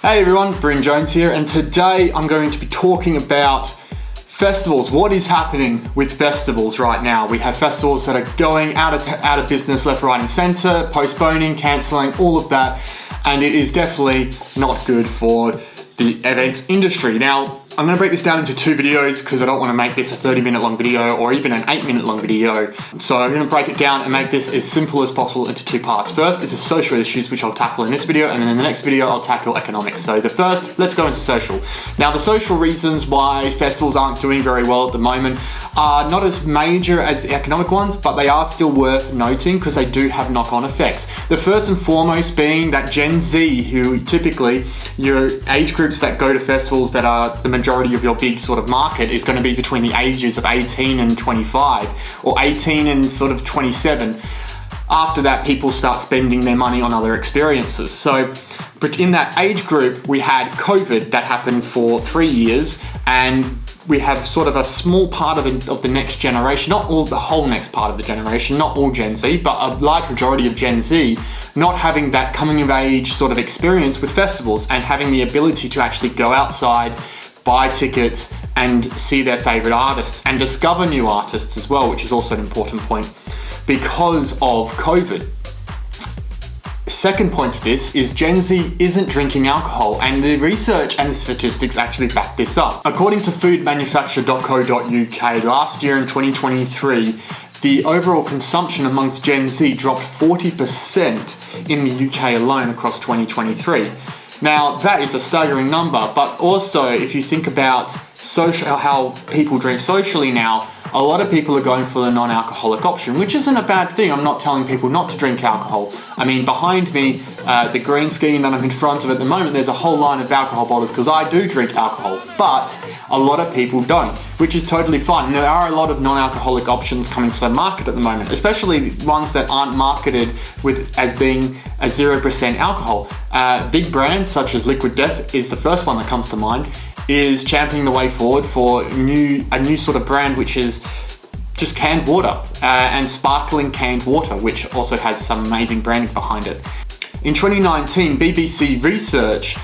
Hey everyone, Bryn.Jones here, and today I'm going to be talking about festivals. What is happening with festivals right now? We have festivals that are going out of business left, right and centre, postponing, cancelling, all of that, and it is definitely not good for the events industry. Now, I'm going to break this down into two videos because I don't want to make this a 30-minute long video or even an 8-minute long video. So I'm going to break it down and make this as simple as possible into two parts. First is the social issues, which I'll tackle in this video, and then in the next video I'll tackle economics. So the first, let's go into social. Now, the social reasons why festivals aren't doing very well at the moment are not as major as the economic ones, but they are still worth noting because they do have knock-on effects. The first and foremost being that Gen Z, who typically your age groups that go to festivals that are the majority of your big sort of market, is going to be between the ages of 18 and 25 or 18 and sort of 27. After that, people start spending their money on other experiences. So in that age group, we had COVID that happened for 3 years, and we have sort of a small part of the next generation, not all the whole next part of the generation, not all Gen Z, but a large majority of Gen Z not having that coming of age sort of experience with festivals and having the ability to actually go outside, buy tickets and see their favorite artists and discover new artists as well, which is also an important point because of COVID. Second point to this is Gen Z isn't drinking alcohol, and the research and the statistics actually back this up. According to foodmanufacturer.co.uk, last year in 2023, the overall consumption amongst Gen Z dropped 40% in the UK alone across 2023. Now, that is a staggering number, but also if you think about how people drink socially now, a lot of people are going for the non-alcoholic option, which isn't a bad thing. I'm not telling people not to drink alcohol. I mean, behind me, the green screen that I'm in front of at the moment, there's a whole line of alcohol bottles because I do drink alcohol, but a lot of people don't, which is totally fine. And there are a lot of non-alcoholic options coming to the market at the moment, especially ones that aren't marketed as being a 0% alcohol. Big brands such as Liquid Death is the first one that comes to mind, is championing the way forward for a new sort of brand, which is just canned water and sparkling canned water, which also has some amazing branding behind it. In 2019, BBC research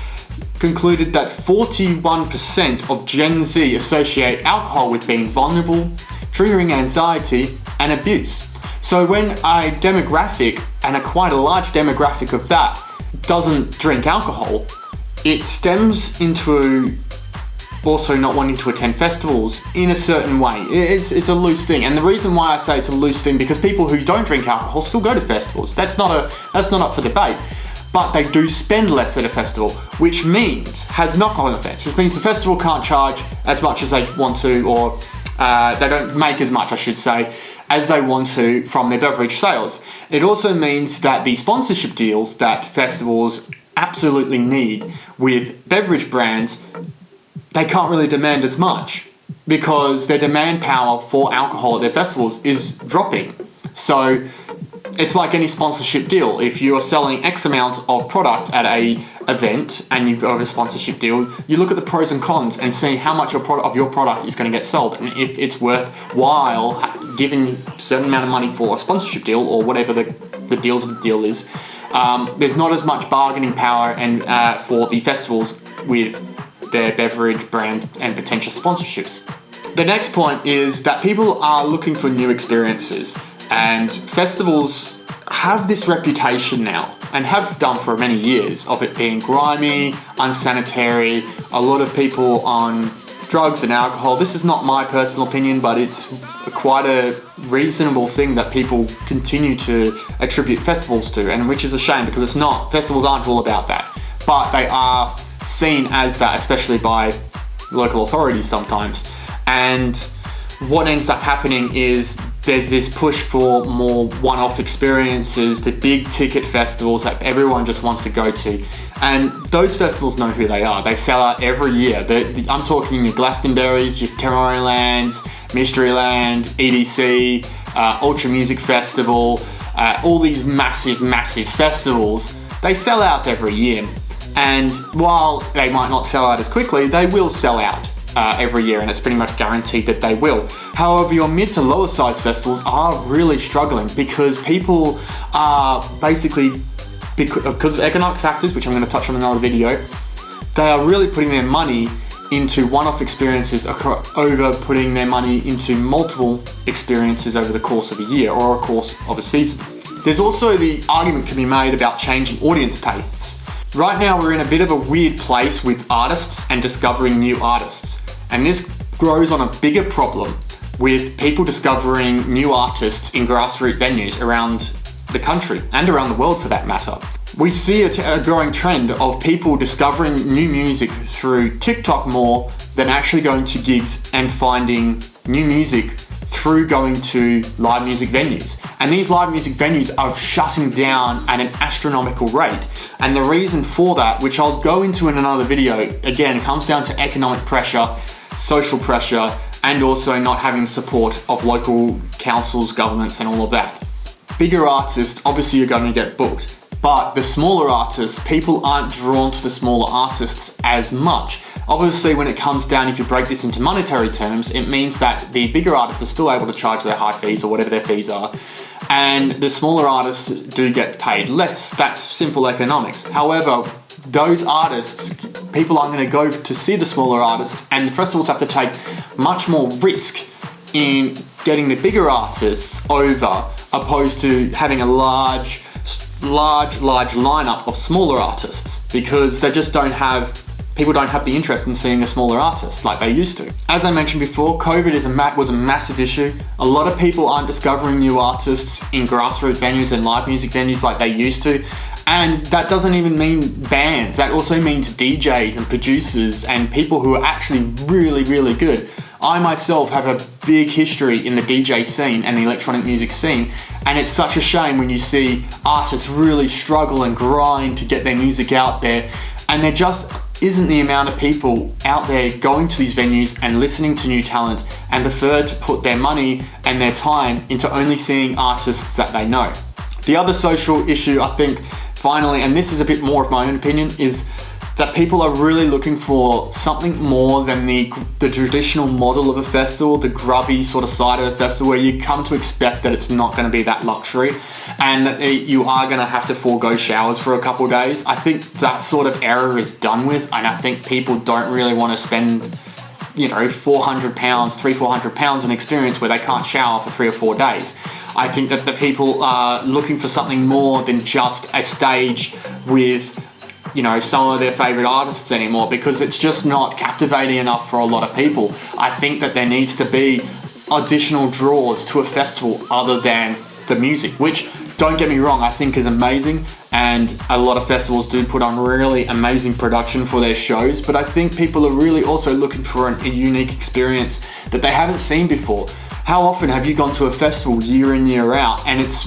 concluded that 41% of Gen Z associate alcohol with being vulnerable, triggering anxiety and abuse. So when a demographic, and quite a large demographic of that, doesn't drink alcohol, it stems into also not wanting to attend festivals in a certain way. It's a loose thing, and the reason why I say it's a loose thing, because people who don't drink alcohol still go to festivals. That's not up for debate, but they do spend less at a festival, which means has knock-on effects, which means the festival can't charge as much as they want to, or they don't make as much, I should say, as they want to from their beverage sales. It also means that the sponsorship deals that festivals absolutely need with beverage brands, they can't really demand as much because their demand power for alcohol at their festivals is dropping. So it's like any sponsorship deal. If you are selling X amount of product at a event and you've got a sponsorship deal, you look at the pros and cons and see how much of your product is going to get sold, and if it's worthwhile giving a certain amount of money for a sponsorship deal or whatever the deal is. There's not as much bargaining power and for the festivals with their beverage brand and potential sponsorships. The next point is that people are looking for new experiences, and festivals have this reputation now and have done for many years of it being grimy, unsanitary, a lot of people on drugs and alcohol. This is not my personal opinion, but it's quite a reasonable thing that people continue to attribute festivals to, and which is a shame because it's not. Festivals aren't all about that, but they are seen as that, especially by local authorities sometimes. And what ends up happening is there's this push for more one-off experiences, the big ticket festivals that everyone just wants to go to. And those festivals know who they are. They sell out every year. I'm talking your Glastonbury's, your Tomorrowlands, Mysteryland, EDC, Ultra Music Festival, all these massive festivals, they sell out every year. And while they might not sell out as quickly, they will sell out every year, and it's pretty much guaranteed that they will. However, your mid to lower size festivals are really struggling because people are basically, because of economic factors, which I'm going to touch on in another video, they are really putting their money into one-off experiences over putting their money into multiple experiences over the course of a year or a course of a season. There's also the argument can be made about changing audience tastes. Right now we're in a bit of a weird place with artists and discovering new artists, and this grows on a bigger problem with people discovering new artists in grassroots venues around the country and around the world for that matter. We see a growing trend of people discovering new music through TikTok more than actually going to gigs and finding new music through going to live music venues. And these live music venues are shutting down at an astronomical rate. And the reason for that, which I'll go into in another video, again, comes down to economic pressure, social pressure, and also not having support of local councils, governments, and all of that. Bigger artists, obviously you're going to get booked. But the smaller artists, people aren't drawn to the smaller artists as much. Obviously, when it comes down, if you break this into monetary terms, it means that the bigger artists are still able to charge their high fees or whatever their fees are, and the smaller artists do get paid less. That's simple economics. However, those artists, people aren't going to go to see the smaller artists, and the festivals have to take much more risk in getting the bigger artists over, opposed to having a large lineup of smaller artists, because they just people don't have the interest in seeing the smaller artists like they used to. As I mentioned before, COVID was a massive issue. A lot of people aren't discovering new artists in grassroots venues and live music venues like they used to. And that doesn't even mean bands. That also means DJs and producers and people who are actually really, really good. I myself have a big history in the DJ scene and the electronic music scene, and it's such a shame when you see artists really struggle and grind to get their music out there, and there just isn't the amount of people out there going to these venues and listening to new talent and prefer to put their money and their time into only seeing artists that they know. The other social issue, I think, finally, and this is a bit more of my own opinion, is that people are really looking for something more than the traditional model of a festival, the grubby sort of side of a festival where you come to expect that it's not going to be that luxury and that you are going to have to forego showers for a couple of days. I think that sort of era is done with, and I think people don't really want to spend, £400 on experience where they can't shower for 3 or 4 days. I think that the people are looking for something more than just a stage with some of their favorite artists anymore, because it's just not captivating enough for a lot of people. I think that there needs to be additional draws to a festival other than the music, which, don't get me wrong, I think is amazing, and a lot of festivals do put on really amazing production for their shows, but I think people are really also looking for a unique experience that they haven't seen before. How often have you gone to a festival year in, year out, and it's,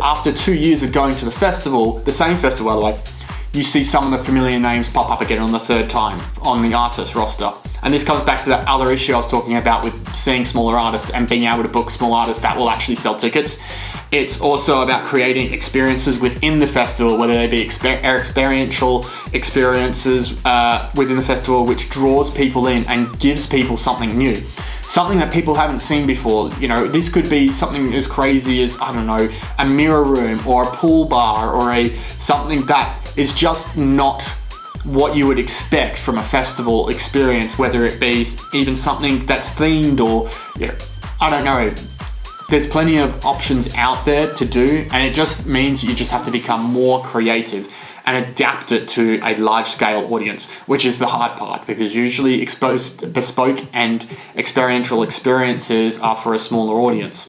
after 2 years of going to the festival, the same festival by the way, you see some of the familiar names pop up again on the third time on the artist roster. And this comes back to that other issue I was talking about with seeing smaller artists and being able to book small artists that will actually sell tickets. It's also about creating experiences within the festival, whether they be experiential experiences within the festival, which draws people in and gives people something new. Something that people haven't seen before. This could be something as crazy as, a mirror room or a pool bar or something that is just not what you would expect from a festival experience, whether it be even something that's themed or, There's plenty of options out there to do, and it just means you just have to become more creative and adapt it to a large-scale audience, which is the hard part, because usually bespoke and experiential experiences are for a smaller audience.